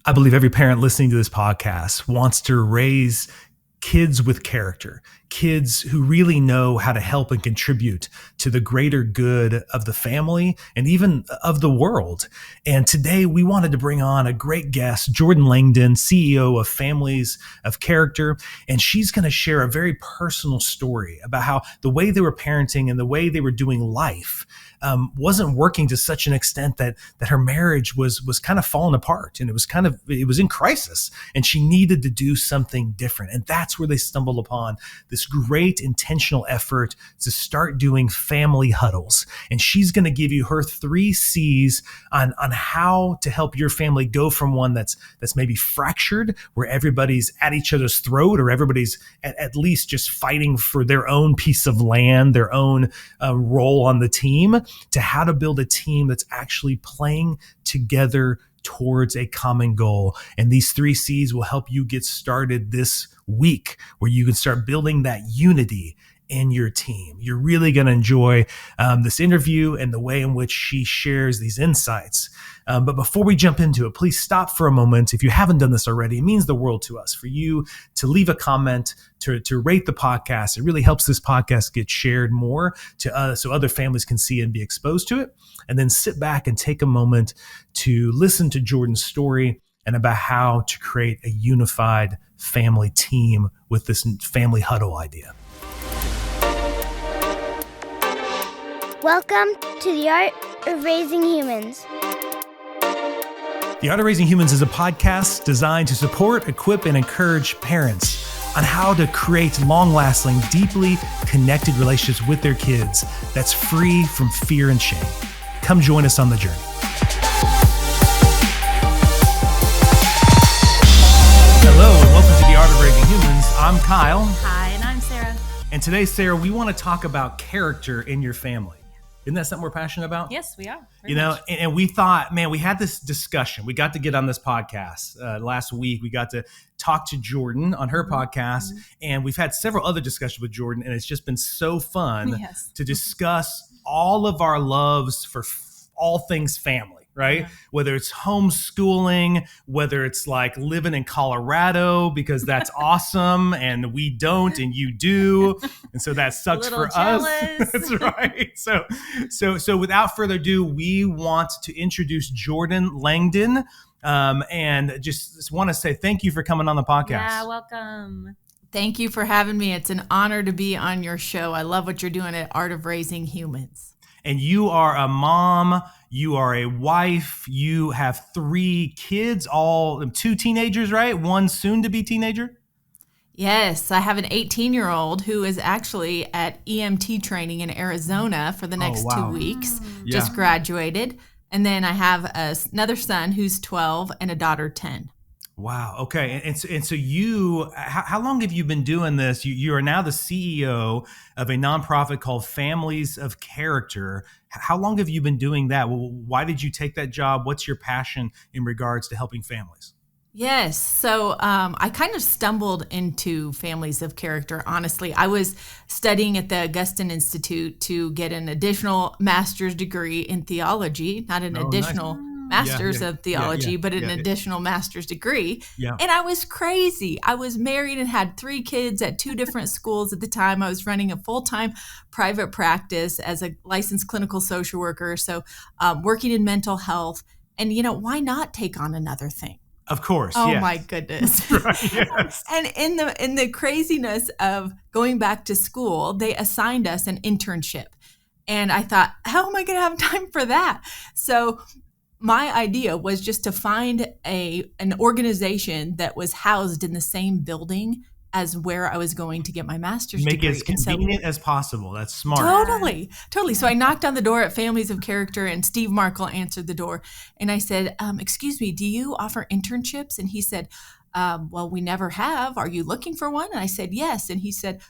I believe every parent listening to this podcast wants to raise kids with character, kids who really know how to help and contribute to the greater good of the family and even of the world. And today we wanted to bring on a great guest, Jordan Langdon, CEO of Families of Character. And she's going to share a very personal story about how the way they were parenting and the way they were doing life wasn't working to such an extent that her marriage was kind of falling apart, and it was in crisis, and she needed to do something different. And that's where they stumbled upon this great intentional effort to start doing family huddles. And she's going to give you her 3 C's on how to help your family go from one that's maybe fractured, where everybody's at each other's throat, or everybody's at least just fighting for their own piece of land, their own role on the team, to how to build a team that's actually playing together towards a common goal. And these 3 C's will help you get started this week, where you can start building that unity in your team. You're really going to enjoy this interview and the way in which she shares these insights. But before we jump into it, please stop for a moment. If you haven't done this already, it means the world to us for you to leave a comment, to rate the podcast. It really helps this podcast get shared more so other families can see and be exposed to it. And then sit back and take a moment to listen to Jordan's story and about how to create a unified family team with this family huddle idea. Welcome to the Art of Raising Humans. The Art of Raising Humans is a podcast designed to support, equip, and encourage parents on how to create long-lasting, deeply connected relationships with their kids that's free from fear and shame. Come join us on the journey. Hello, and welcome to The Art of Raising Humans. I'm Kyle. Hi, and I'm Sarah. And today, Sarah, we want to talk about character in your family. Isn't that something we're passionate about? Yes, we are. And we thought, man, we had this discussion. We got to get on this podcast last week. We got to talk to Jordan on her podcast, and we've had several other discussions with Jordan, and it's just been so fun to discuss all of our loves for all things family. Right? Yeah. Whether it's homeschooling, whether it's like living in Colorado because that's awesome and we don't and you do. And so that sucks for us. That's right. So without further ado, we want to introduce Jordan Langdon and just want to say thank you for coming on the podcast. Yeah, welcome. Thank you for having me. It's an honor to be on your show. I love what you're doing at Art of Raising Humans. And you are a mom, you are a wife, you have 3 kids, all 2 teenagers, right? 1 soon-to-be teenager? Yes, I have an 18-year-old who is actually at EMT training in Arizona for the next 2 weeks, just graduated. And then I have another son who's 12 and a daughter 10. Wow. Okay. And so you, how long have you been doing this? You are now the CEO of a nonprofit called Families of Character. How long have you been doing that? Why did you take that job? What's your passion in regards to helping families? Yes. So I kind of stumbled into Families of Character. Honestly, I was studying at the Augustine Institute to get an additional master's degree in theology, not an additional master's of theology, but an additional master's degree. Yeah. And I was crazy. I was married and had 3 kids at 2 different schools at the time. I was running a full-time private practice as a licensed clinical social worker. So working in mental health. And, why not take on another thing? Of course. Oh, yes. My goodness. Right, yes. And in the craziness of going back to school, they assigned us an internship. And I thought, how am I going to have time for that? So my idea was just to find an organization that was housed in the same building as where I was going to get my master's degree. Make it as convenient as possible. That's smart. Totally. So I knocked on the door at Families of Character, and Steve Markle answered the door. And I said, excuse me, do you offer internships? And he said, well, we never have. Are you looking for one? And I said, yes. And he said,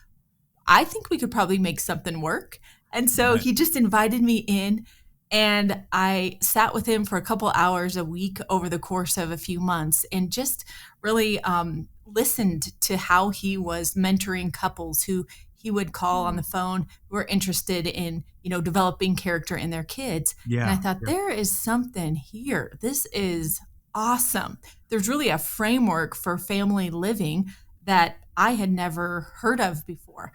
I think we could probably make something work. And so he just invited me in. And I sat with him for a couple hours a week over the course of a few months and just really listened to how he was mentoring couples who he would call on the phone who were interested in, developing character in their kids. Yeah, and I thought there is something here. This is awesome. There's really a framework for family living that I had never heard of before.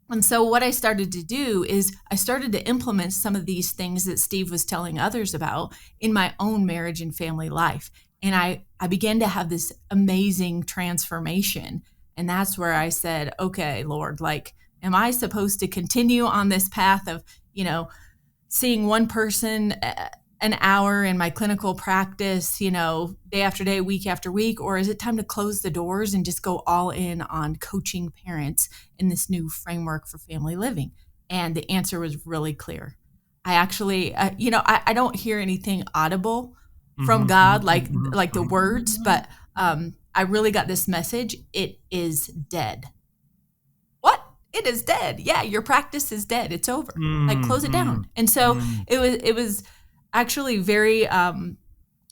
And so what I started to do is I started to implement some of these things that Steve was telling others about in my own marriage and family life. And I began to have this amazing transformation. And that's where I said, okay, Lord, like, am I supposed to continue on this path of, seeing one person an hour in my clinical practice, day after day, week after week? Or is it time to close the doors and just go all in on coaching parents in this new framework for family living? And the answer was really clear. I actually, I don't hear anything audible from God, like the words, but I really got this message. It is dead. What? It is dead. Yeah, your practice is dead. It's over. Like, close it down. And so it was actually very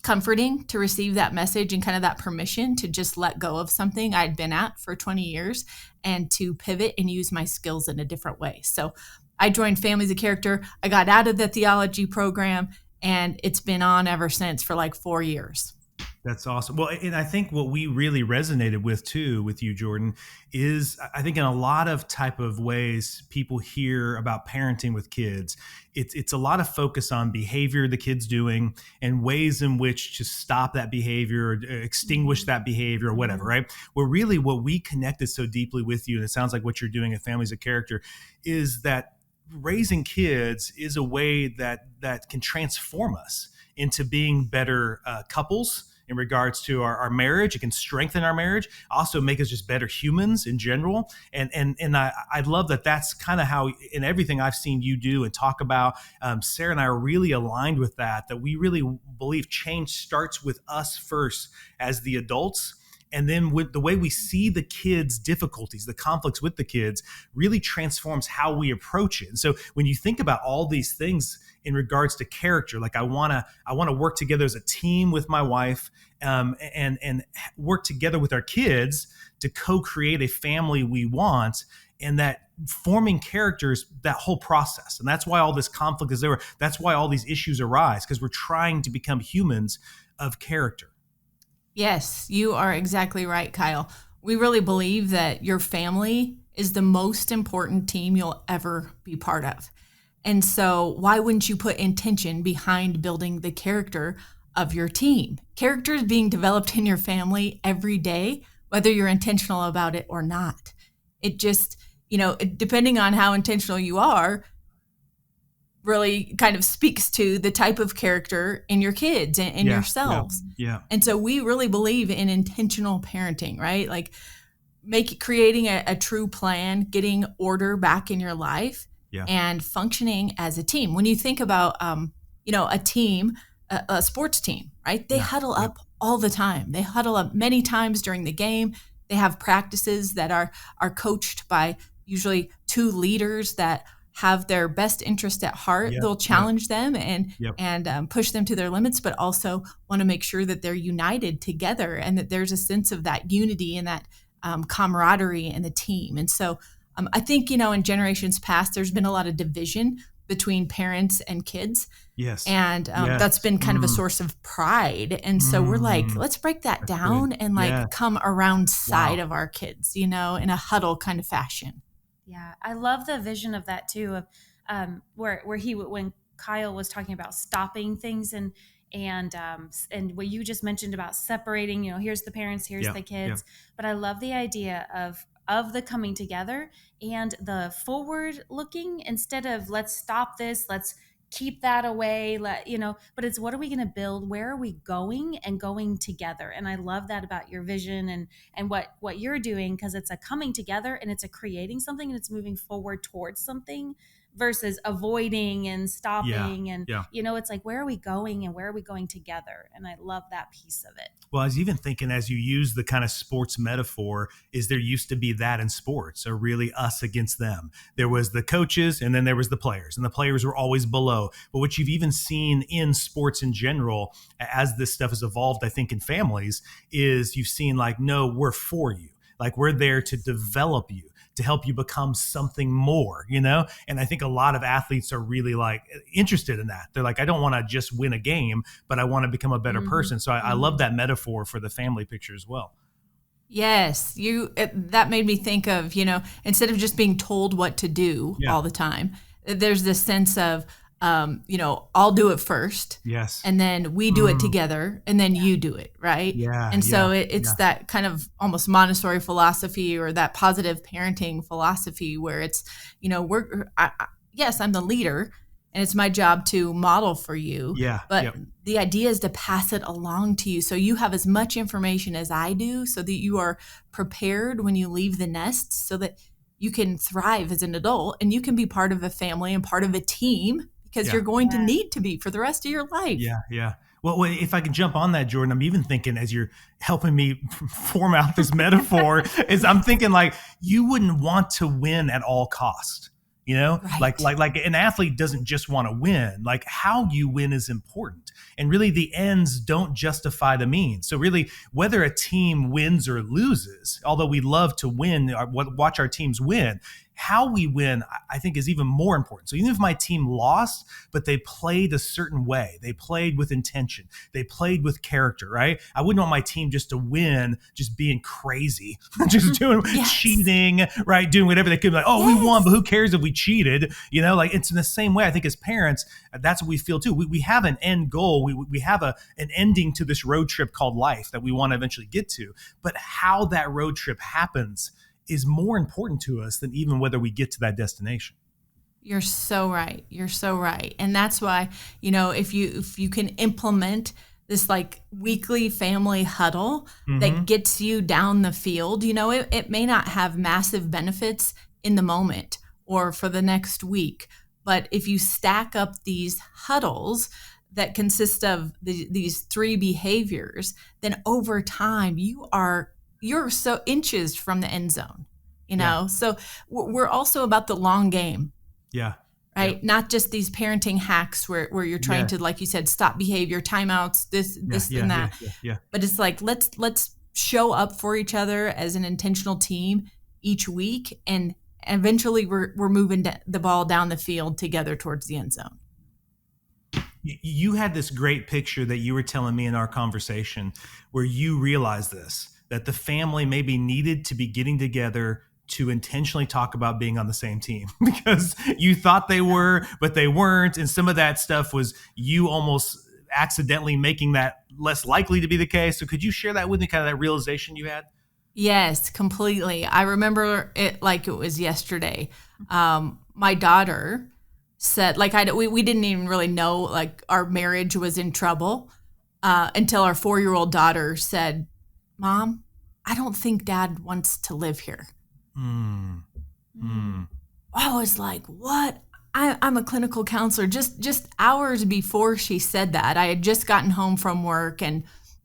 comforting to receive that message and kind of that permission to just let go of something I'd been at for 20 years and to pivot and use my skills in a different way. So I joined Families of Character. I got out of the theology program, and it's been on ever since for like 4 years. That's awesome. Well, and I think what we really resonated with too, with you, Jordan, is I think in a lot of type of ways people hear about parenting with kids, it's a lot of focus on behavior the kid's doing and ways in which to stop that behavior, or extinguish that behavior, or whatever, right? Where really what we connected so deeply with you, and it sounds like what you're doing at Families of Character, is that raising kids is a way that can transform us into being better couples in regards to our marriage. It can strengthen our marriage, also make us just better humans in general. And I love that that's kind of how, in everything I've seen you do and talk about, Sarah and I are really aligned with that we really believe change starts with us first as the adults. And then with the way we see the kids' difficulties, the conflicts with the kids, really transforms how we approach it. And so when you think about all these things in regards to character, like I want to work together as a team with my wife, and work together with our kids to co-create a family we want, and that forming characters, that whole process. And that's why all this conflict is there. That's why all these issues arise, because we're trying to become humans of character. Yes, you are exactly right, Kyle. We really believe that your family is the most important team you'll ever be part of. And so why wouldn't you put intention behind building the character of your team? Character is being developed in your family every day, whether you're intentional about it or not. It just, depending on how intentional you are, really kind of speaks to the type of character in your kids and yourselves. Yeah. And so we really believe in intentional parenting, right? Like creating a true plan, getting order back in your life, and functioning as a team. When you think about, a team, a sports team, right? They huddle up all the time. They huddle up many times during the game. They have practices that are coached by usually two leaders that have their best interest at heart. They'll challenge them and push them to their limits, but also want to make sure that they're united together and that there's a sense of that unity and that camaraderie in the team. And so I think, in generations past, there's been a lot of division between parents and kids. Yes. And that's been kind of a source of pride. And so we're like, let's break that down and come around side of our kids, in a huddle kind of fashion. Yeah, I love the vision of that too, of where when Kyle was talking about stopping things and what you just mentioned about separating, here's the parents, here's the kids. But I love the idea of the coming together and the forward looking, instead of let's stop this, let's keep that away, but it's what are we going to build? Where are we going, and going together? And I love that about your vision and what you're doing, because it's a coming together and it's a creating something and it's moving forward towards something versus avoiding and stopping. It's like, where are we going and where are we going together? And I love that piece of it. Well, I was even thinking, as you use the kind of sports metaphor, is there used to be that in sports, or really us against them. There was the coaches and then there was the players, and the players were always below. But what you've even seen in sports in general, as this stuff has evolved, I think in families, is you've seen like, no, we're for you. Like, we're there to develop you, to help you become something more, And I think a lot of athletes are really like interested in that. They're like, I don't want to just win a game, but I want to become a better person. So I love that metaphor for the family picture as well. Yes, that made me think of, instead of just being told what to do all the time, there's this sense of, I'll do it first. Yes. And then we do it together, and then you do it, right? Yeah. And so it's that kind of almost Montessori philosophy, or that positive parenting philosophy where it's, yes, I'm the leader, and it's my job to model for you. Yeah. But the idea is to pass it along to you, so you have as much information as I do, so that you are prepared when you leave the nest, so that you can thrive as an adult and you can be part of a family and part of a team, because you're going to need to be for the rest of your life. Yeah. Well, if I can jump on that, Jordan, I'm even thinking, as you're helping me form out this metaphor, is I'm thinking like, you wouldn't want to win at all cost. Right. Like an athlete doesn't just want to win. Like, how you win is important. And really the ends don't justify the means. So really, whether a team wins or loses, although we love to win, watch our teams win, how we win, I think, is even more important. So even if my team lost, but they played a certain way, they played with intention, they played with character, right? I wouldn't want my team just to win, just being crazy, just doing cheating, right? Doing whatever they could, like, we won, but who cares if we cheated? Like, it's in the same way. I think as parents, that's what we feel too. We have an end goal. We have an ending to this road trip called life that we want to eventually get to. But how that road trip happens is more important to us than even whether we get to that destination. You're so right. You're so right. And that's why, if you can implement this like weekly family huddle that gets you down the field, it may not have massive benefits in the moment or for the next week. But if you stack up these huddles that consist of these 3 behaviors, then over time you're so inches from the end zone, So we're also about the long game. Yeah. Right. Yeah. Not just these parenting hacks where you're trying to, like you said, stop behavior, timeouts, this and that. Yeah. But it's like, let's show up for each other as an intentional team each week. And eventually we're moving the ball down the field together towards the end zone. You had this great picture that you were telling me in our conversation where you realized that the family maybe needed to be getting together to intentionally talk about being on the same team because you thought they were, but they weren't. And some of that stuff was you almost accidentally making that less likely to be the case. So could you share that with me, kind of that realization you had? Yes, completely. I remember it like it was yesterday. My daughter said, like, we didn't even really know, like, our marriage was in trouble until our 4-year-old daughter said, Mom, I don't think Dad wants to live here. I was like, what? I'm a clinical counselor. Just hours before she said that, I had just gotten home from work and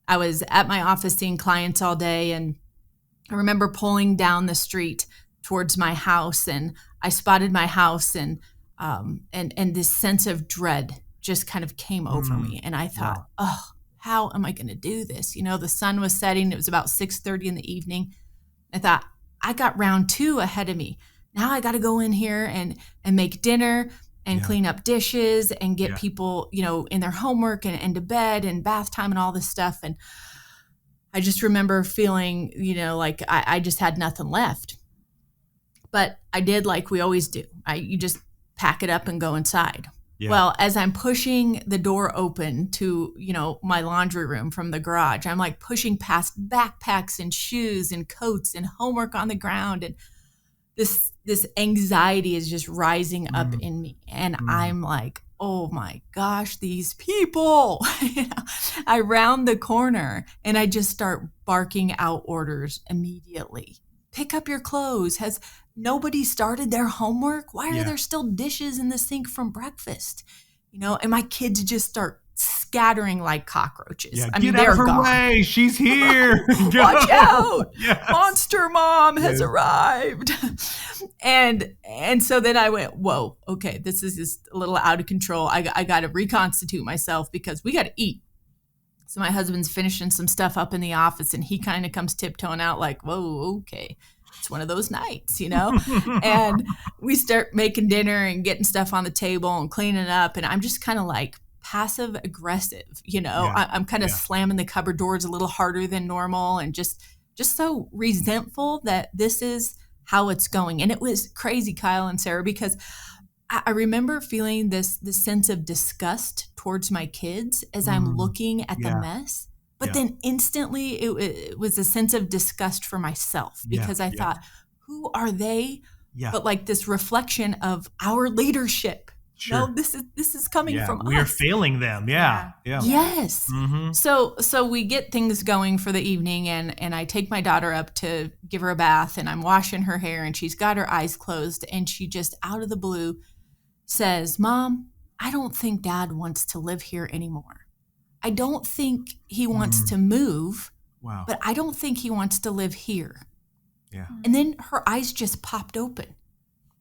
I was at my office seeing clients all day. And I remember pulling down the street towards my house, and I spotted my house, and this sense of dread just kind of came over me. And I thought, how am I going to do this? The sun was setting. It was about 6:30 in the evening. I thought, I got round 2 ahead of me. Now I got to go in here and make dinner and clean up dishes and get people, in their homework and to bed and bath time and all this stuff. And I just remember feeling, like I just had nothing left. But I did like we always do. You just pack it up and go inside. Yeah. Well, as I'm pushing the door open to, my laundry room from the garage, I'm like pushing past backpacks and shoes and coats and homework on the ground. And this anxiety is just rising up in me. And I'm like, oh my gosh, these people. I round the corner and I just start barking out orders immediately. Pick up your clothes. Has nobody started their homework? Why are there still dishes in the sink from breakfast? And my kids just start scattering like cockroaches. Yeah, get out of her way. She's here. Watch out. Yes. Monster mom has arrived. And so then I went, whoa, okay, this is just a little out of control. I got to reconstitute myself because we got to eat. So my husband's finishing some stuff up in the office and he kind of comes tiptoeing out like, whoa, okay. it's one of those nights, and we start making dinner and getting stuff on the table and cleaning up. And I'm just kind of like passive aggressive, I'm kind of slamming the cupboard doors a little harder than normal and just so resentful that this is how it's going. And it was crazy, Kyle and Sarah, because I remember feeling this sense of disgust towards my kids as I'm looking at the mess. But then instantly it was a sense of disgust for myself because I thought, who are they? Yeah. But like this reflection of our leadership. Sure. No, this is coming from us. We're failing them. Yeah. Yes. Mm-hmm. So we get things going for the evening, and I take my daughter up to give her a bath, and I'm washing her hair, and she's got her eyes closed, and she just out of the blue says, "Mom, I don't think Dad wants to live here anymore. I don't think he wants to move, but I don't think he wants to live here." Yeah. And then her eyes just popped open,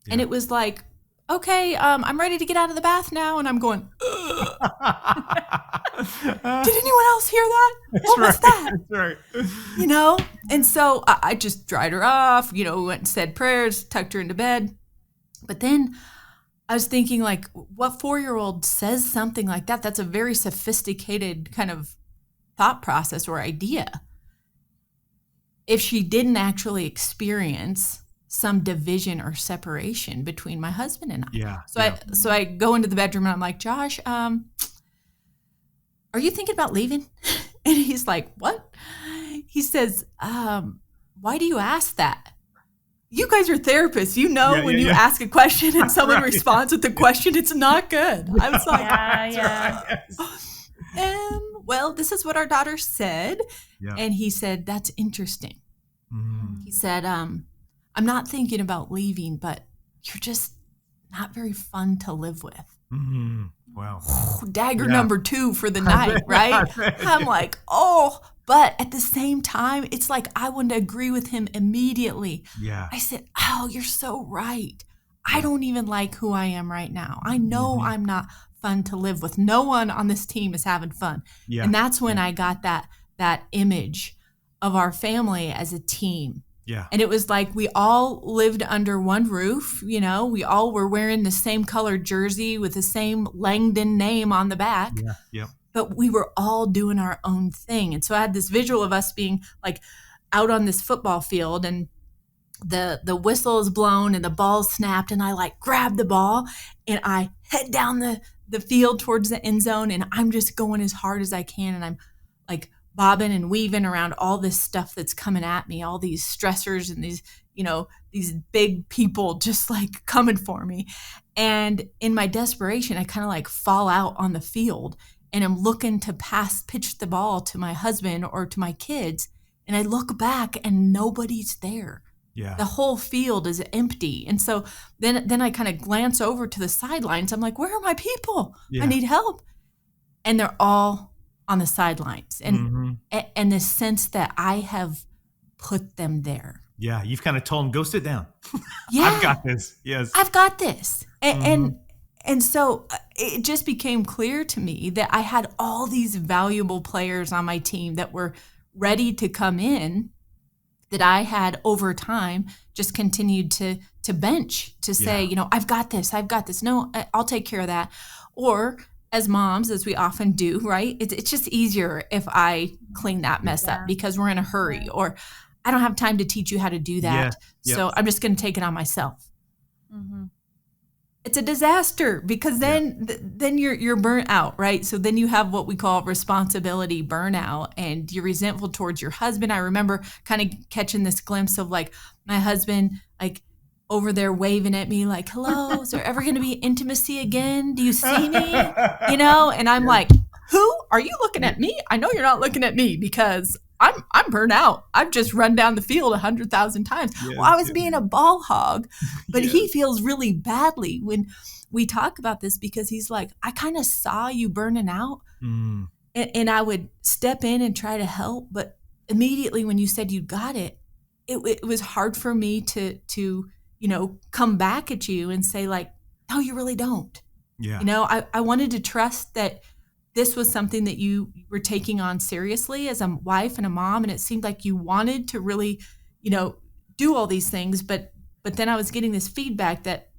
and it was like, okay, I'm ready to get out of the bath now. And I'm going, ugh. Did anyone else hear that? What was that? That's right. And so I just dried her off, went and said prayers, tucked her into bed. But then I was thinking, like, what 4-year-old says something like that? That's a very sophisticated kind of thought process or idea. If she didn't actually experience some division or separation between my husband and I. Yeah. So I go into the bedroom and I'm like, Josh, are you thinking about leaving? And he's like, what? He says, why do you ask that? You guys are therapists. When you ask a question and someone responds with the question, it's not good. I was like, well, this is what our daughter said. Yeah. And he said, that's interesting. Mm. He said, I'm not thinking about leaving, but you're just not very fun to live with. Mm-hmm. Wow. Dagger number 2 for the night, right? I'm like, but at the same time, it's like I wanted to agree with him immediately. Yeah. I said, you're so right. I don't even like who I am right now. I know I'm not fun to live with. No one on this team is having fun. Yeah. And that's when I got that image of our family as a team. Yeah. And it was like we all lived under one roof, we all were wearing the same colored jersey with the same Langdon name on the back. Yeah. Yep. But we were all doing our own thing. And so I had this visual of us being like out on this football field, and the whistle is blown and the ball snapped, and I like grab the ball and I head down the field towards the end zone, and I'm just going as hard as I can, and I'm like bobbing and weaving around all this stuff that's coming at me, all these stressors and these big people just like coming for me. And in my desperation, I kind of like fall out on the field, and I'm looking to pitch the ball to my husband or to my kids. And I look back and nobody's there. Yeah. The whole field is empty. And so then I kind of glance over to the sidelines. I'm like, where are my people? Yeah. I need help. And they're all on the sidelines, and the sense that I have put them there. Yeah, you've kind of told them, go sit down. Yeah, I've got this. Yes, I've got this. And so it just became clear to me that I had all these valuable players on my team that were ready to come in, that I had over time just continued to bench, to say, I've got this. No, I'll take care of that. Or as moms, as we often do, right? It's just easier if I clean that mess up because we're in a hurry, or I don't have time to teach you how to do that. Yeah. So I'm just going to take it on myself. Mm-hmm. It's a disaster because then you're burnt out, right? So then you have what we call responsibility burnout, and you're resentful towards your husband. I remember kind of catching this glimpse of like my husband, like over there waving at me like, hello, is there ever going to be intimacy again? Do you see me? And I'm like, who are you looking at me? I know you're not looking at me because I'm burnt out. I've just run down the field 100,000 times. Yeah, I was being a ball hog, but he feels really badly when we talk about this because he's like, I kind of saw you burning out, and I would step in and try to help, but immediately when you said you got it, it was hard for me to come back at you and say like, no, you really don't. Yeah. I wanted to trust that this was something that you were taking on seriously as a wife and a mom. And it seemed like you wanted to really, do all these things, but then I was getting this feedback that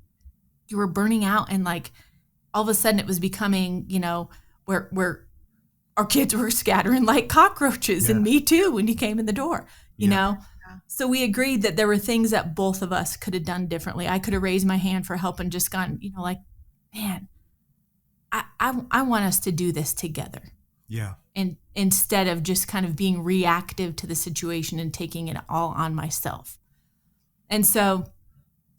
you were burning out, and like all of a sudden it was becoming, where our kids were scattering like cockroaches, and me too when you came in the door, you know? So we agreed that there were things that both of us could have done differently. I could have raised my hand for help and just gone, like, man, I want us to do this together. Yeah. And instead of just kind of being reactive to the situation and taking it all on myself. And so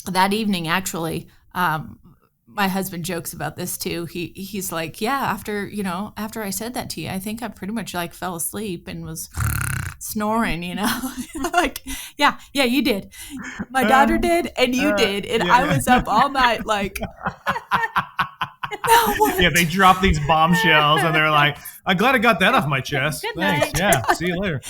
that evening, actually, my husband jokes about this too. He's like, yeah, after I said that to you, I think I pretty much like fell asleep and was snoring, like, yeah, you did. My daughter did, and you did. And I was up all night like, yeah, they drop these bombshells and they're like, I'm glad I got that off my chest. Good Thanks. night. Yeah. See you later.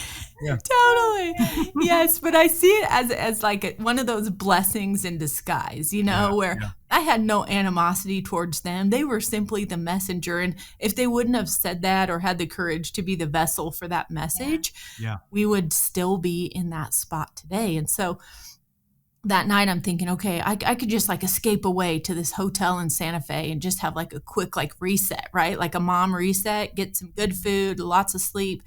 Yeah. Totally. Yes. But I see it as like one of those blessings in disguise, where I had no animosity towards them. They were simply the messenger. And if they wouldn't have said that or had the courage to be the vessel for that message, we would still be in that spot today. And so that night I'm thinking, okay, I could just like escape away to this hotel in Santa Fe and just have like a quick like reset, right? Like a mom reset, get some good food, lots of sleep.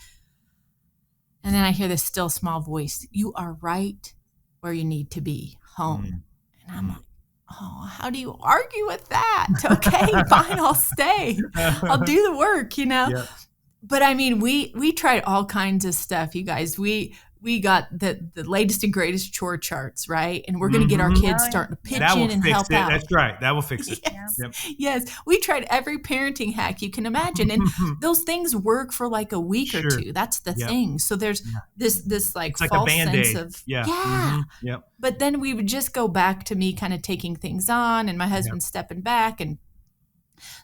And then I hear this still small voice, you are right where you need to be, home. And I'm like, oh, how do you argue with that? Okay, fine, I'll stay. I'll do the work, Yeah. But I mean, we tried all kinds of stuff, you guys. We got the latest and greatest chore charts, right? And we're going to get our kids starting to pitch in and help out. That's right. That will fix it. Yes. Yep. Yes. We tried every parenting hack you can imagine. And those things work for like a week or two. That's the thing. So there's this like It's like false a Band-Aid. sense of, Yep. But then we would just go back to me kind of taking things on and my husband stepping back. And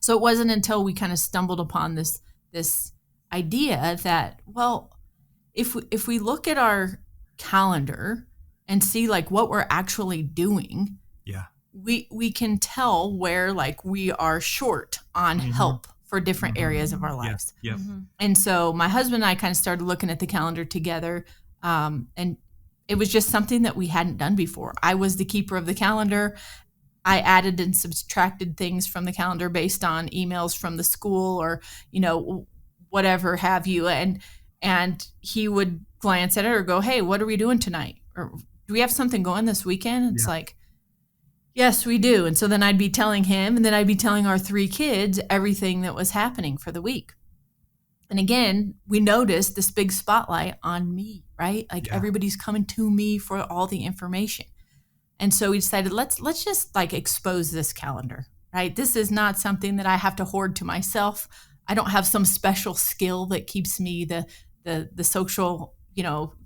so it wasn't until we kind of stumbled upon this idea that, well, if we look at our calendar and see like what we're actually doing, we can tell where like we are short on help for different areas of our lives. Yeah. And so my husband and I kind of started looking at the calendar together, and it was just something that we hadn't done before. I was the keeper of the calendar. I added and subtracted things from the calendar based on emails from the school or, whatever have you. And he would glance at it or go, hey, what are we doing tonight? Or do we have something going this weekend? It's like, yes, we do. And so then I'd be telling him, and then I'd be telling our 3 kids everything that was happening for the week. And again, we noticed this big spotlight on me, right? Like everybody's coming to me for all the information. And so we decided, let's just like expose this calendar, right? This is not something that I have to hoard to myself. I don't have some special skill that keeps me the social,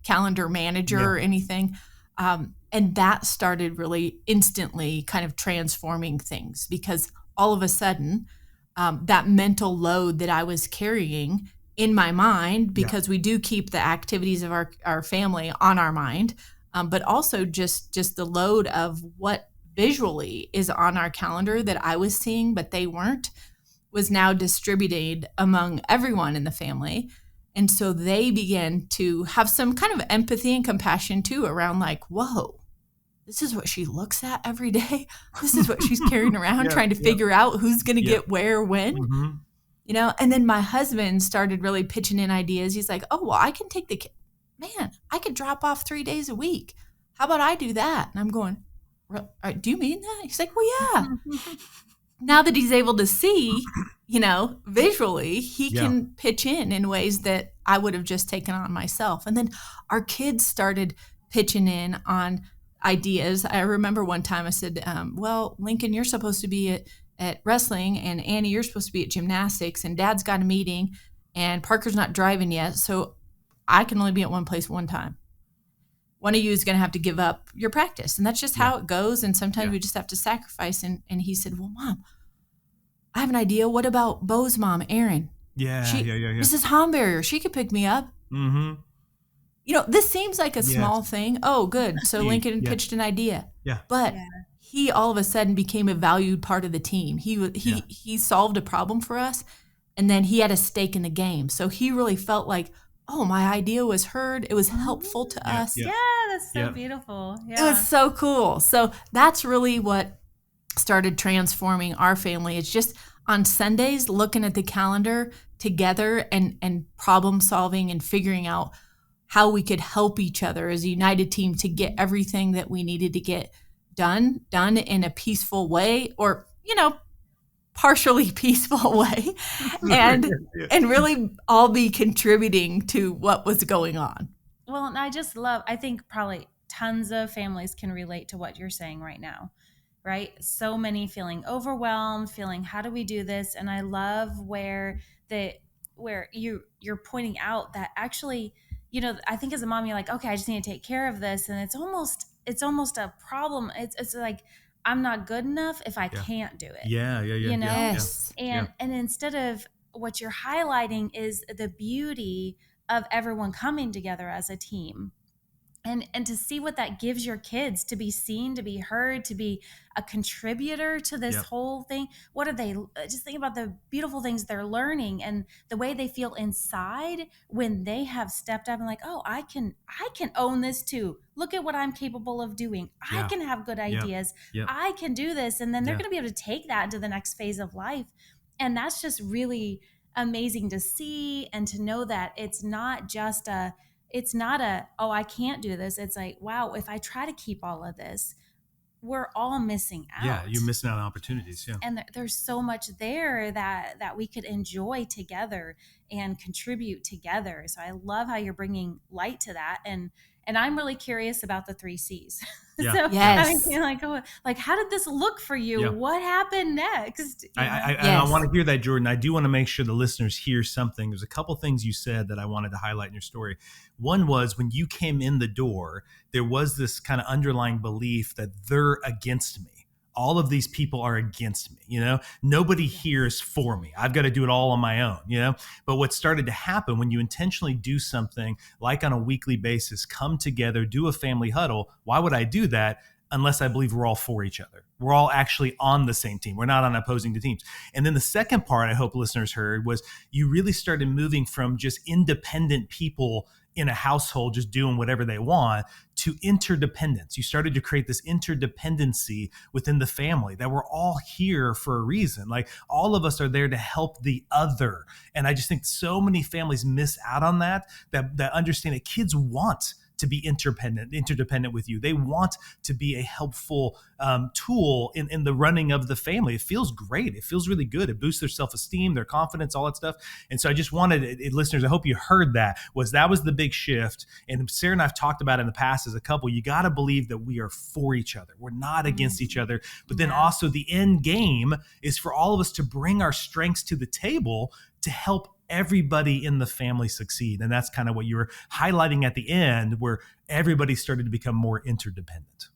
calendar manager or anything. And that started really instantly kind of transforming things, because all of a sudden that mental load that I was carrying in my mind, because we do keep the activities of our family on our mind, but also just the load of what visually is on our calendar that I was seeing, but they weren't, was now distributed among everyone in the family. And so they began to have some kind of empathy and compassion too around like, whoa, this is what she looks at every day. This is what she's carrying around trying to figure out who's going to get where, when, and then my husband started really pitching in ideas. He's like, oh, well, I can take I could drop off 3 days a week. How about I do that? And I'm going, do you mean that? He's like, well, yeah. Now that he's able to see, visually, he can pitch in ways that I would have just taken on myself. And then our kids started pitching in on ideas. I remember one time I said, well, Lincoln, you're supposed to be at wrestling, and Annie, you're supposed to be at gymnastics, and Dad's got a meeting, and Parker's not driving yet, so I can only be at one place one time. One of you is going to have to give up your practice. And that's just how it goes. And sometimes we just have to sacrifice. And he said, well, Mom, I have an idea. What about Bo's mom, Erin? Yeah. Mrs. Homberger, she could pick me up. Mm-hmm. This seems like a small thing. Oh, good. So Lincoln pitched an idea. Yeah. But he all of a sudden became a valued part of the team. He solved a problem for us. And then he had a stake in the game. So he really felt like, oh, my idea was heard. It was helpful to us. Yeah, That's so beautiful. It Yeah. was so cool. So that's really what started transforming our family. It's just on Sundays looking at the calendar together and problem solving and figuring out how we could help each other as a united team to get everything that we needed to get done in a peaceful way, or partially peaceful way, and really all be contributing to what was going on. Well, and I think probably tons of families can relate to what you're saying right now, right? So many feeling overwhelmed, feeling, how do we do this? And I love where you're pointing out that actually, I think as a mom, you're like, okay, I just need to take care of this. And it's almost a problem. It's like, I'm not good enough if I can't do it. Yeah. Yes. And instead of what you're highlighting is the beauty of everyone coming together as a team. And to see what that gives your kids, to be seen, to be heard, to be a contributor to this whole thing. What are they? Just think about the beautiful things they're learning and the way they feel inside when they have stepped up and like, oh, I can own this too. Look at what I'm capable of doing. I can have good ideas. I can do this. And then they're going to be able to take that into the next phase of life. And that's just really amazing to see and to know that it's not oh, I can't do this. It's like, wow, if I try to keep all of this, we're all missing out. Yeah, you're missing out on opportunities. Yeah. And there's so much there that we could enjoy together and contribute together. So I love how you're bringing light to that. And I'm really curious about the 3 C's. Yeah. So Yes. like, how did this look for you? Yeah. What happened next? I want to hear that, Jordan. I do want to make sure the listeners hear something. There's a couple things you said that I wanted to highlight in your story. One was when you came in the door, there was this kind of underlying belief that they're against me. All of these people are against me, nobody here is for me. I've got to do it all on my own, but what started to happen when you intentionally do something like on a weekly basis, come together, do a family huddle. Why would I do that? Unless I believe we're all for each other. We're all actually on the same team. We're not on opposing teams. And then the second part I hope listeners heard was you really started moving from just independent people in a household just doing whatever they want to interdependence. You started to create this interdependency within the family that we're all here for a reason. Like all of us are there to help the other. And I just think so many families miss out on that understand that kids want to be interdependent with you. They want to be a helpful tool in the running of the family. It feels great. It feels really good. It boosts their self-esteem, their confidence, all that stuff. And so I just wanted listeners, I hope you heard that was the big shift. And Sarah and I've talked about in the past as a couple, you got to believe that we are for each other. We're not against each other. But then also the end game is for all of us to bring our strengths to the table to help everybody in the family succeed. And that's kind of what you were highlighting at the end, where everybody started to become more interdependent.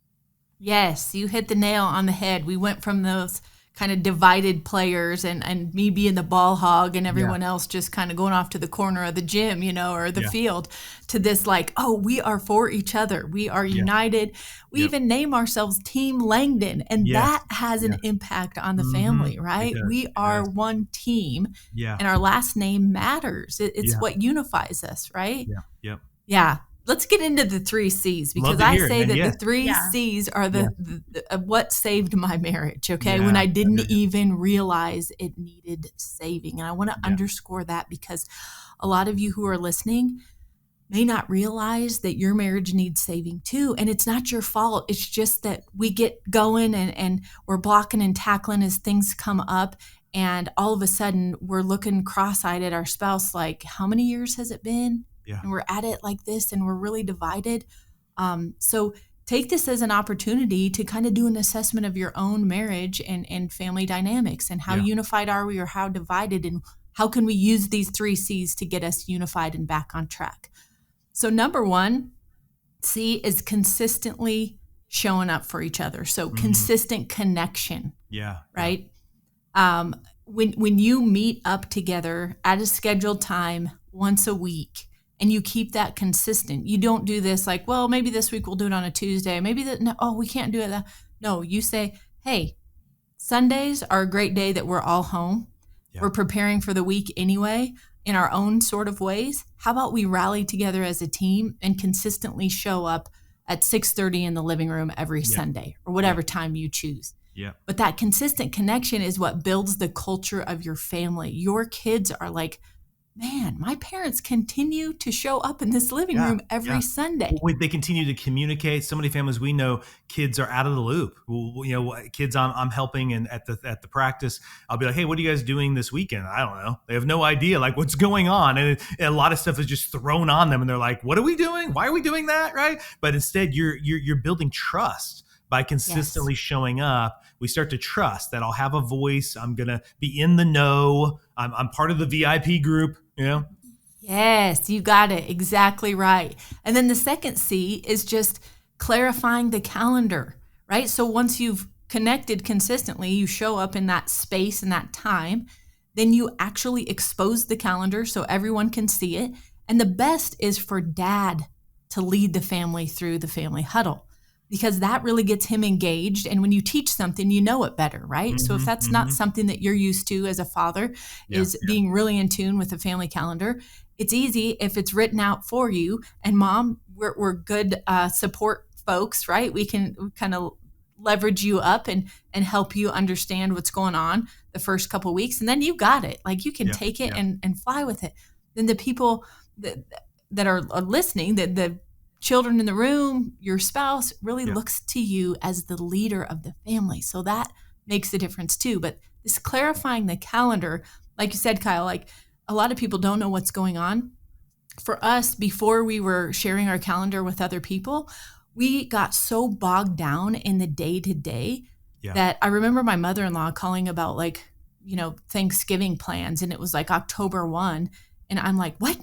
Yes, you hit the nail on the head. We went from those kind of divided players and me being the ball hog and everyone else just kind of going off to the corner of the gym, or the field, to this like, oh, we are for each other. We are united. We even name ourselves Team Langdon. And that has an impact on the family, right? We are one team and our last name matters. It's what unifies us, right? Yeah. Let's get into the 3 C's, because I say that the 3 C's are the what saved my marriage, okay? When I didn't even realize it needed saving. And I want to underscore that, because a lot of you who are listening may not realize that your marriage needs saving too. And it's not your fault. It's just that we get going and we're blocking and tackling as things come up. And all of a sudden we're looking cross-eyed at our spouse like, how many years has it been? And we're at it like this and we're really divided. So take this as an opportunity to kind of do an assessment of your own marriage and family dynamics, and how unified are we or how divided, and how can we use these 3 C's to get us unified and back on track. So number 1, C is consistently showing up for each other. So consistent connection. Right? When you meet up together at a scheduled time once a week, and you keep that consistent. You don't do this like, well, maybe this week we'll do it on a Tuesday. Maybe we can't do it. No, you say, hey, Sundays are a great day that we're all home. We're preparing for the week anyway in our own sort of ways. How about we rally together as a team and consistently show up at 6:30 in the living room every Sunday or whatever time you choose. Yeah. But that consistent connection is what builds the culture of your family. Your kids are like, man, my parents continue to show up in this living room every Sunday. They continue to communicate. So many families we know, kids are out of the loop. Kids I'm helping and at the practice, I'll be like, hey, what are you guys doing this weekend? I don't know. They have no idea like what's going on. And a lot of stuff is just thrown on them. And they're like, what are we doing? Why are we doing that? Right. But instead you're building trust. By consistently showing up, we start to trust that I'll have a voice. I'm going to be in the know. I'm part of the VIP group, Yes, you got it. Exactly right. And then the second C is just clarifying the calendar, right? So once you've connected consistently, you show up in that space and that time, then you actually expose the calendar so everyone can see it. And the best is for dad to lead the family through the family huddle, because that really gets him engaged. And when you teach something, you know it better, right? So if that's not something that you're used to as a father, is being really in tune with the family calendar, it's easy if it's written out for you. And mom, we're good support folks, right? We can kind of leverage you up and help you understand what's going on the first couple of weeks. And then you got it. Like you can take it and fly with it. Then the people that are listening, the children in the room, your spouse really looks to you as the leader of the family. So that makes a difference too. But this clarifying the calendar, like you said, Kyle, like a lot of people don't know what's going on. For us, before we were sharing our calendar with other people, we got so bogged down in the day-to-day that I remember my mother-in-law calling about Thanksgiving plans. And it was like October 1. And I'm like, what?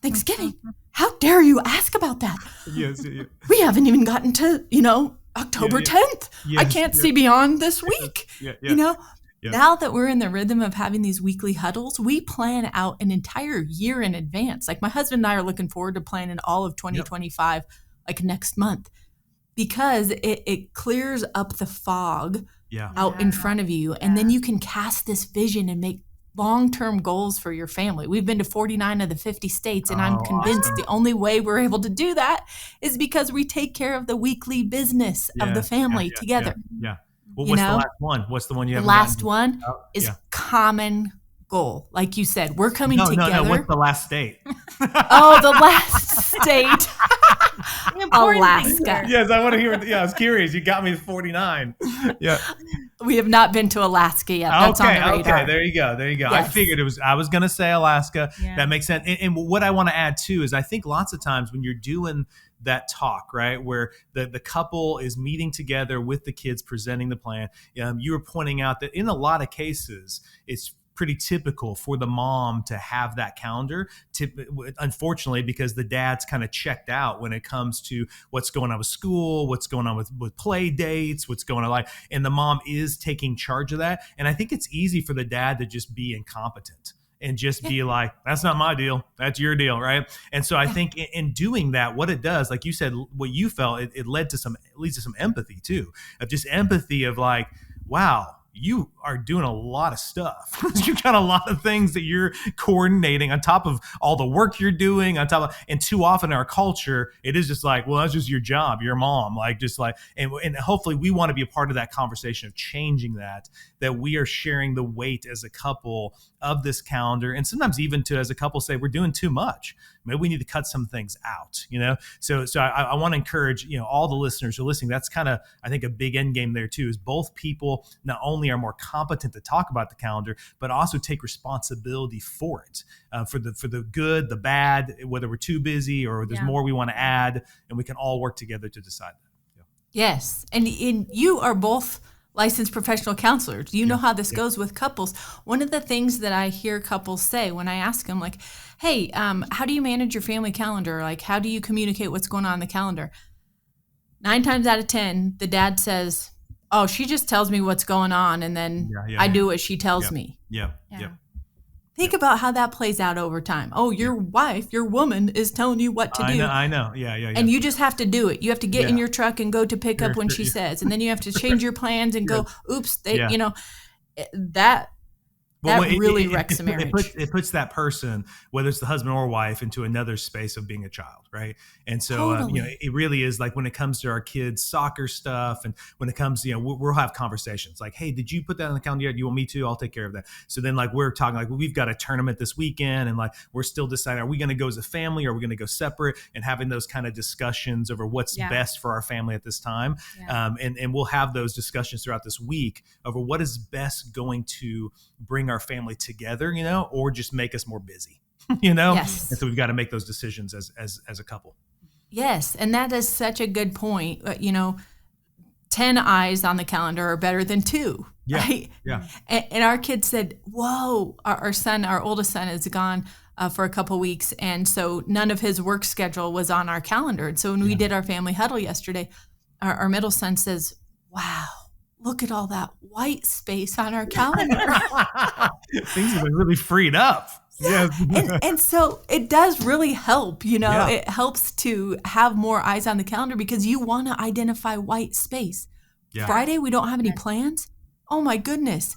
Thanksgiving? How dare you ask about that? Yes. We haven't even gotten to, October 10th. I can't see beyond this week. Now that we're in the rhythm of having these weekly huddles, we plan out an entire year in advance. Like my husband and I are looking forward to planning all of 2025, like next month, because it clears up the fog out in front of you. And then you can cast this vision and make long-term goals for your family. We've been to 49 of the 50 states, and I'm convinced the only way we're able to do that is because we take care of the weekly business of the family together. Yeah. Well, what's the last one? What's the one you have? The last one is common goal. Like you said, we're coming together. No. What's the last state? The last state. Alaska. Yes, I want to hear. I was curious. You got me to 49. Yeah. We have not been to Alaska yet. That's on the radar. Okay. There you go. Yes. I figured I was going to say Alaska. Yeah. That makes sense. And what I want to add too is I think lots of times when you're doing that talk, right, where the couple is meeting together with the kids presenting the plan, you were pointing out that in a lot of cases, it's pretty typical for the mom to have that calendar, unfortunately, because the dad's kind of checked out when it comes to what's going on with school, what's going on with play dates, what's going on and the mom is taking charge of that. And I think it's easy for the dad to just be incompetent and just be like, that's not my deal. That's your deal. Right. And so I think in doing that, what it does, like you said, what you felt, it leads to some empathy too, of just empathy of like, wow, you are doing a lot of stuff. You've got a lot of things that you're coordinating on top of all the work you're doing and too often in our culture, it is just like, well, that's just your job, your mom, and hopefully we want to be a part of that conversation of changing that we are sharing the weight as a couple of this calendar. And sometimes even as a couple say, we're doing too much. Maybe we need to cut some things out, So I want to encourage, all the listeners who are listening. That's kind of, I think, a big end game there too, is both people not only are more competent to talk about the calendar, but also take responsibility for it, for the good, the bad, whether we're too busy or there's more we want to add, and we can all work together to decide that. Yes. And you are both licensed professional counselors. You know how this goes with couples. One of the things that I hear couples say when I ask them, like, hey, how do you manage your family calendar? Like, how do you communicate what's going on in the calendar? 9 times out of 10, the dad says, oh, she just tells me what's going on, and then I do what she tells me. Yeah. Think about how that plays out over time. Oh, your wife, your woman is telling you what to do. I know. Yeah. And you just have to do it. You have to get in your truck and go to pick up when she says. And then you have to change your plans and go, oops, that That really wrecks a marriage. It puts that person, whether it's the husband or wife, into another space of being a child, right? And so, Totally. it really is like when it comes to our kids' soccer stuff, and when it comes, we'll have conversations like, "Hey, did you put that on the calendar yet? Do you want me to? I'll take care of that." So then, like, we're talking like, well, we've got a tournament this weekend, and like we're still deciding, are we going to go as a family, or are we going to go separate? And having those kind of discussions over what's best for our family at this time, and we'll have those discussions throughout this week over what is best going to bring our family together, or just make us more busy, Yes. And so we've got to make those decisions as a couple. Yes. And that is such a good point. 10 eyes on the calendar are better than 2. Yeah. Right? Yeah. And our kids said, whoa, our oldest son is gone for a couple weeks. And so none of his work schedule was on our calendar. And so when we did our family huddle yesterday, our middle son says, wow, look at all that white space on our calendar. Things have been really freed up. Yeah. And so it does really help, it helps to have more eyes on the calendar because you want to identify white space. Yeah. Friday, we don't have any plans. Oh my goodness.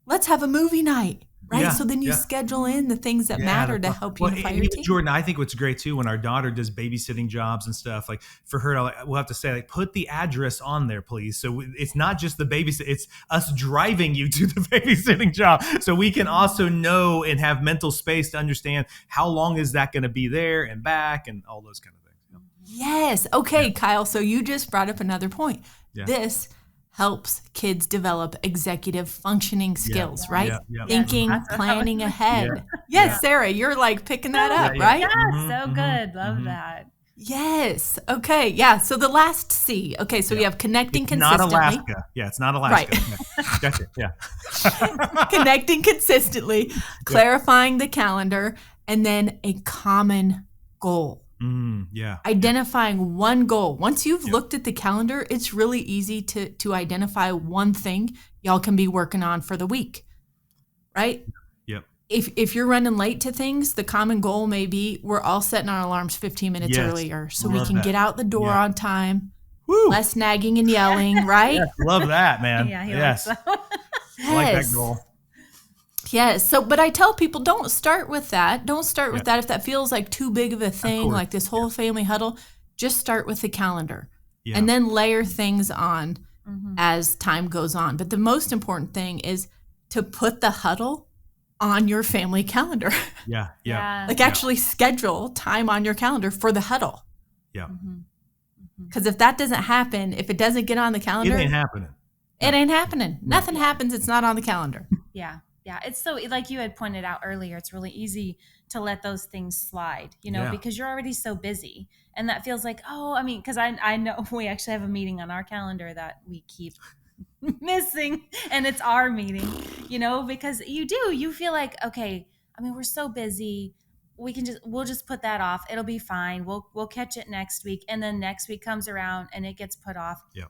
Let's have a movie night. Right. Yeah, so then you schedule in the things that matter to help unify your team. Jordan, I think what's great too, when our daughter does babysitting jobs and stuff, like for her, we'll have to say, like, put the address on there, please. So it's not just the babysit, it's us driving you to the babysitting job. So we can also know and have mental space to understand how long is that going to be there and back and all those kind of things. Yes. Okay, Kyle. So you just brought up another point. Yeah. This helps kids develop executive functioning skills, right? Thinking, planning ahead. Yes, Sarah, you're like picking that up, right? Yeah, so good. Love that. Yes. Okay. Yeah. So the last C. Okay. So we have connecting consistently. Not Alaska. Yeah, it's not Alaska. Right. Gotcha. Yeah. Connecting consistently, clarifying the calendar, and then a common goal. Identifying one goal. Once you've looked at the calendar, it's really easy to identify one thing y'all can be working on for the week, right? Yep. If you're running late to things, the common goal may be we're all setting our alarms 15 minutes earlier so we can get out the door on time. Woo. Less nagging and yelling, right? Yes, love that, man. Yes. I like that goal. Yes. So, but I tell people, don't start with that. Don't start with that if that feels like too big of a thing, like this whole family huddle. Just start with the calendar and then layer things on as time goes on. But the most important thing is to put the huddle on your family calendar. Yeah. Like actually schedule time on your calendar for the huddle. Yeah. Because if that doesn't happen, if it doesn't get on the calendar, it ain't happening. It ain't happening. Nothing happens. It's not on the calendar. Yeah. Yeah, it's so, like you had pointed out earlier, it's really easy to let those things slide, because you're already so busy. And that feels like, because I know we actually have a meeting on our calendar that we keep missing, and it's our meeting, because you feel like, okay, we're so busy. We'll just put that off. It'll be fine. We'll catch it next week. And then next week comes around and it gets put off. Yeah.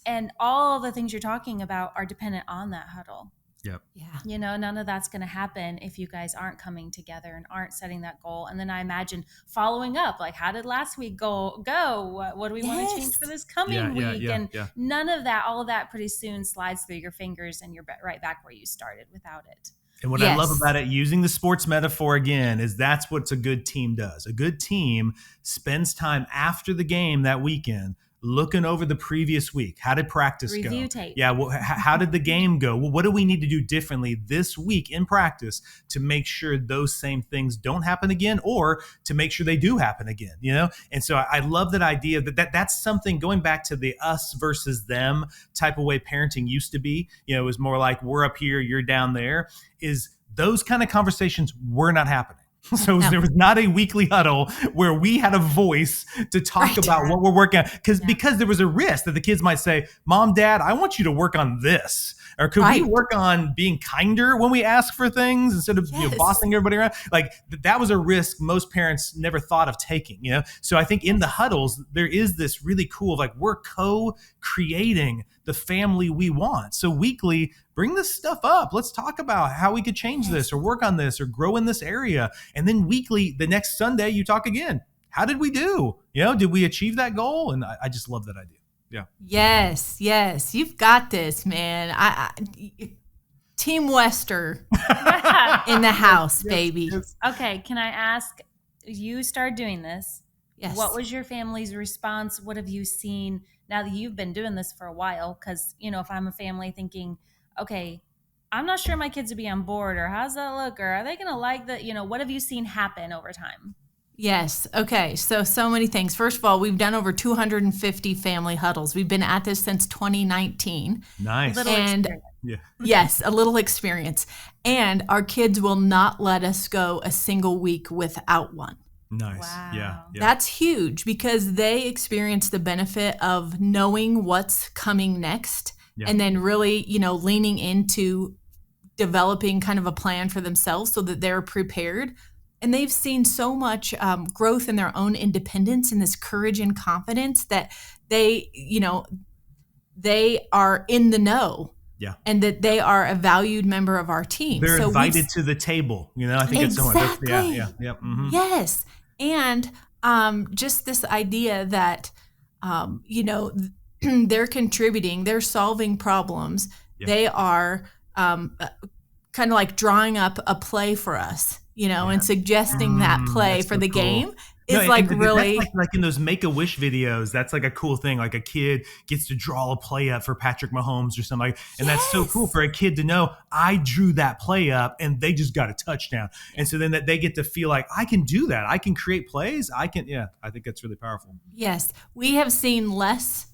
And all the things you're talking about are dependent on that huddle. Yep. Yeah. None of that's going to happen if you guys aren't coming together and aren't setting that goal. And then I imagine following up, like, how did last week go? What do we want to change for this coming week? None of that, all of that pretty soon slides through your fingers and you're right back where you started without it. And what I love about it, using the sports metaphor again, is that's what a good team does. A good team spends time after the game that weekend looking over the previous week. How did practice go? Review tape. Yeah. Well, how did the game go? Well, what do we need to do differently this week in practice to make sure those same things don't happen again, or to make sure they do happen again, And so I love that idea that's something going back to the us versus them type of way parenting used to be. It was more like we're up here, you're down there. Is those kind of conversations were not happening. So there was not a weekly huddle where we had a voice to talk about what we're working on. Because there was a risk that the kids might say, Mom, Dad, I want you to work on this. Or could we work on being kinder when we ask for things instead of bossing everybody around? Like that was a risk most parents never thought of taking, So I think in the huddles, there is this really cool, like we're co-creating the family we want. So weekly, bring this stuff up. Let's talk about how we could change this or work on this or grow in this area. And then weekly, the next Sunday, you talk again. How did we do? Did we achieve that goal? And I just love that idea. Yeah. Yes. You've got this, man. Team Wester in the house, baby. Yes. Okay, can I ask, you started doing this. Yes. What was your family's response? What have you seen now that you've been doing this for a while? Because, if I'm a family thinking, okay, I'm not sure my kids would be on board, or how's that look? Or are they going to like that? What have you seen happen over time? Yes. Okay. So many things. First of all, we've done over 250 family huddles. We've been at this since 2019. Nice. Little And experience. Yeah. yes, a little experience. And our kids will not let us go a single week without one. Nice. Wow. Yeah. That's huge because they experience the benefit of knowing what's coming next and then really, leaning into developing kind of a plan for themselves so that they're prepared. And they've seen so much growth in their own independence and this courage and confidence that they are in the know. Yeah. And that they are a valued member of our team. They're So invited to the table. I think it's someone. Exactly. Yeah. Mm-hmm. Yes. And just this idea that, they're contributing, they're solving problems. Yeah. They are kind of like drawing up a play for us, and suggesting that play That's for so the cool. game No, is like that's really like in those Make-A-Wish videos. That's like a cool thing. Like a kid gets to draw a play up for Patrick Mahomes or something. And that's so cool for a kid to know I drew that play up and they just got a touchdown. And so then that they get to feel like I can do that. I can create plays. I think that's really powerful. Yes, we have seen less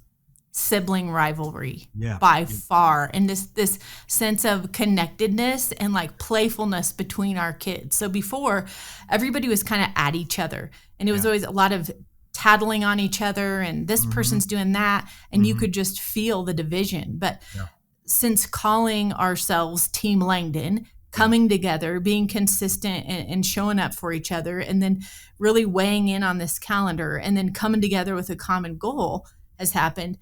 sibling rivalry Yeah. by far, and this sense of connectedness and like playfulness between our kids. So before, everybody was kind of at each other, and it was always a lot of tattling on each other, and this person's doing that, and you could just feel the division. But since calling ourselves Team Langdon, coming together, being consistent and showing up for each other, and then really weighing in on this calendar, and then coming together with a common goal has happened.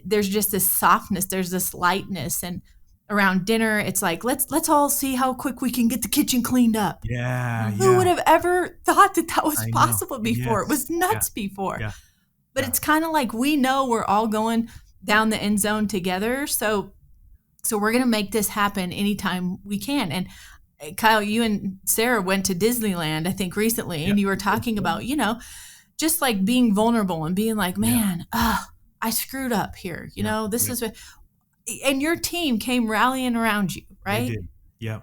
There's just this softness, there's this lightness, and around dinner, it's like let's all see how quick we can get the kitchen cleaned up. Yeah. Who would have ever thought that was I know. possible before? Yes. It was nuts before. Yeah. But it's kind of like we know we're all going down the end zone together, so we're gonna make this happen anytime we can. And Kyle, you and Sarah went to Disneyland, I think, recently, and you were talking about just like being vulnerable and being like, man, I screwed up here. This is what, and your team came rallying around you, right? They did. Yeah.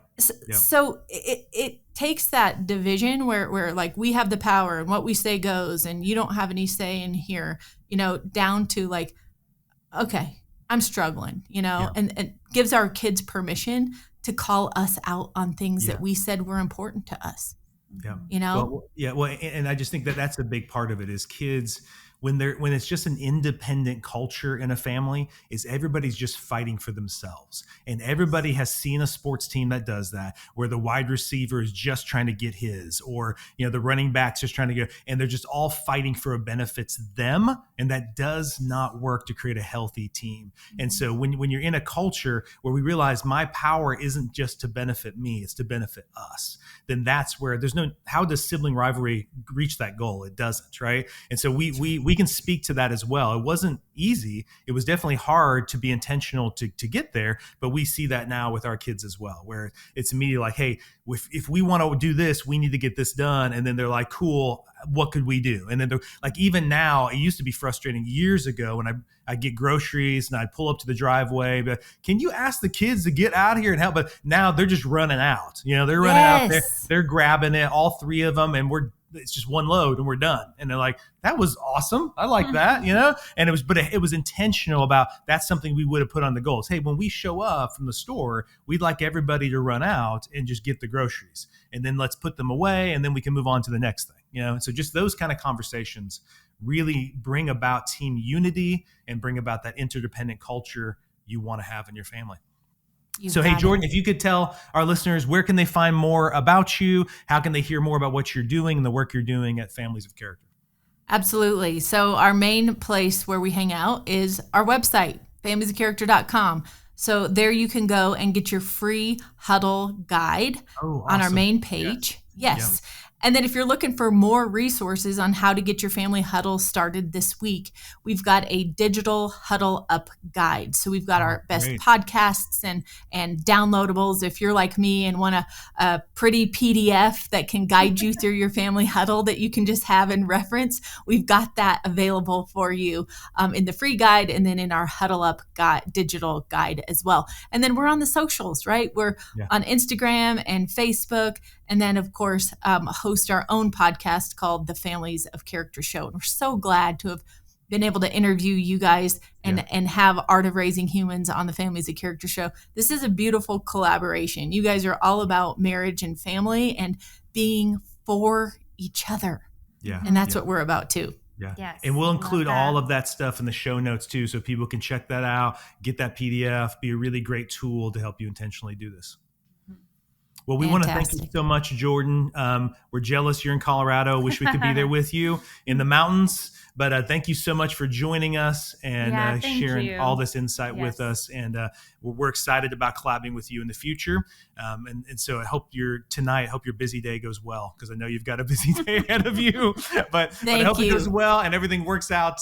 So it takes that division where like we have the power and what we say goes, and you don't have any say in here, down to like, okay, I'm struggling, and gives our kids permission to call us out on things that we said were important to us. Yeah. Well, and I just think that that's a big part of it is kids when it's just an independent culture in a family is everybody's just fighting for themselves. And everybody has seen a sports team that does that, where the wide receiver is just trying to get his, or, the running back's just trying to get, and they're just all fighting for what benefits them. And that does not work to create a healthy team. And so when you're in a culture where we realize my power isn't just to benefit me, it's to benefit us, then that's where how does sibling rivalry reach that goal? It doesn't, right? And so we can speak to that as well. It wasn't easy. It was definitely hard to be intentional to get there, but we see that now with our kids as well, where it's immediately like, hey, if we want to do this, we need to get this done. And then they're like, cool, what could we do? And then they're like, even now, it used to be frustrating years ago when I get groceries and I'd pull up to the driveway, but can you ask the kids to get out here and help? But now they're just running out, they're running out there, they're grabbing it, all three of them. And it's just one load and we're done. And they're like, that was awesome. I like that, and it was intentional about that's something we would have put on the goals. Hey, when we show up from the store, we'd like everybody to run out and just get the groceries, and then let's put them away, and then we can move on to the next thing, And so just those kind of conversations really bring about team unity and bring about that interdependent culture you want to have in your family. Hey, Jordan, if you could tell our listeners, where can they find more about you? How can they hear more about what you're doing and the work you're doing at Families of Character? Absolutely. So our main place where we hang out is our website, familiesofcharacter.com. So there you can go and get your free huddle guide on our main page. Yes. And then if you're looking for more resources on how to get your family huddle started this week, we've got a digital huddle up guide. So we've got our best podcasts and downloadables. If you're like me and want a pretty PDF that can guide you through your family huddle that you can just have in reference, we've got that available for you in the free guide and then in our huddle up digital guide as well. And then we're on the socials, right? We're on Instagram and Facebook. And then, of course, host our own podcast called The Families of Character Show. And we're so glad to have been able to interview you guys and have Art of Raising Humans on The Families of Character Show. This is a beautiful collaboration. You guys are all about marriage and family and being for each other. Yeah. And that's what we're about too. Yeah. Yes, and we'll include love that. all of that stuff in the show notes too, so people can check that out, get that PDF, be a really great tool to help you intentionally do this. Well, we want to thank you so much, Jordan. We're jealous you're in Colorado. Wish we could be there with you in the mountains. But thank you so much for joining us and sharing all this insight with us. And we're excited about collabing with you in the future. And so I hope your busy day goes well, because I know you've got a busy day ahead of you. But I hope it goes well and everything works out.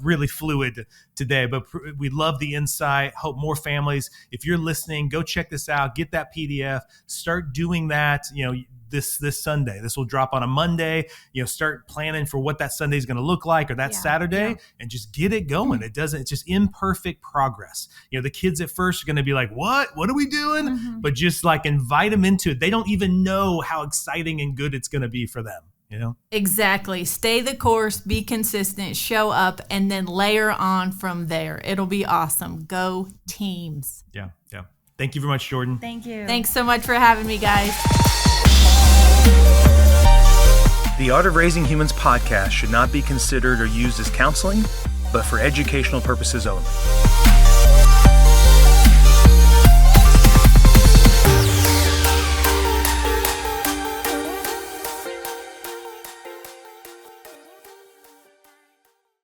Really fluid today. But we love the insight. Hope more families, if you're listening, go check this out. Get that PDF. Start doing that. This Sunday. This will drop on a Monday. Start planning for what that Sunday is going to look like, or that Saturday, and just get it going. It's just imperfect progress. The kids at first are going to be like, what are we doing? But just like invite them into it. They don't even know how exciting and good it's going to be for them. Exactly. Stay the course, be consistent, show up, and then layer on from there. It'll be awesome. Go teams. Yeah. Thank you very much, Jordan. Thank you. Thanks so much for having me, guys. The Art of Raising Humans podcast should not be considered or used as counseling, but for educational purposes only.